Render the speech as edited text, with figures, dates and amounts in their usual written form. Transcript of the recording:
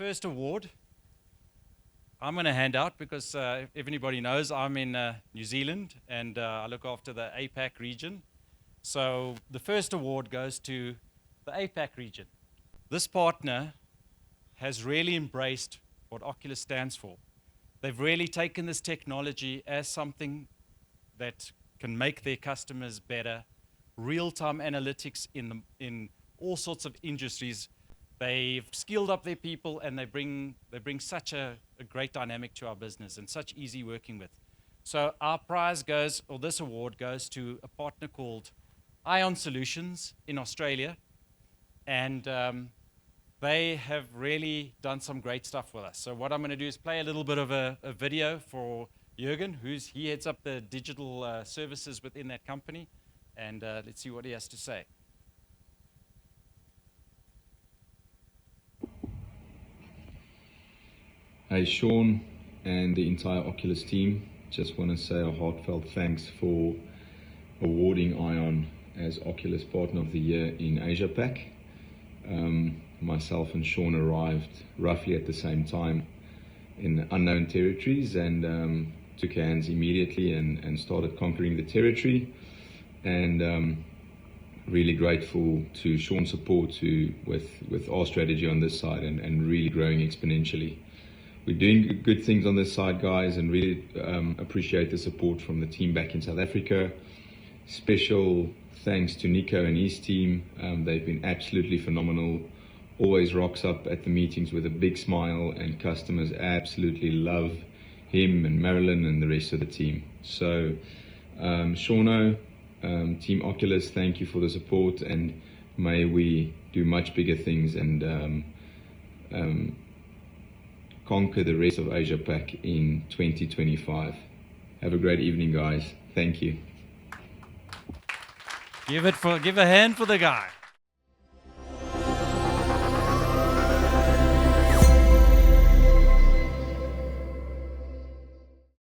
first award I'm going to hand out because if anybody knows, I'm in New Zealand and I look after the APAC region. So the first award goes to the APAC region. This partner has really embraced what OQLIS stands for. They've really taken this technology as something that can make their customers better, real-time analytics in all sorts of industries. They've skilled up their people and they bring such a great dynamic to our business and such easy working with. So our prize goes, or this award goes to a partner called Ion Solutions in Australia. And they have really done some great stuff with us. So what I'm going to do is play a little bit of a video for Jurgen, he heads up the digital services within that company. And let's see what he has to say. Hey Sean and the entire OQLIS team, just want to say a heartfelt thanks for awarding Ion as OQLIS Partner of the Year in APAC. Myself and Sean arrived roughly at the same time in unknown territories and took hands immediately and started conquering the territory. And really grateful to Sean's support with our strategy on this side and really growing exponentially. We're doing good things on this side, guys, and really appreciate the support from the team back in South Africa. Special thanks to Nico and his team. They've been absolutely phenomenal. Always rocks up at the meetings with a big smile, and customers absolutely love him and Marilyn and the rest of the team. So, Shauno, Team OQLIS, thank you for the support, and may we do much bigger things and conquer the rest of Asia-Pac in 2025. Have a great evening, guys. Thank you. Give a hand for the guy.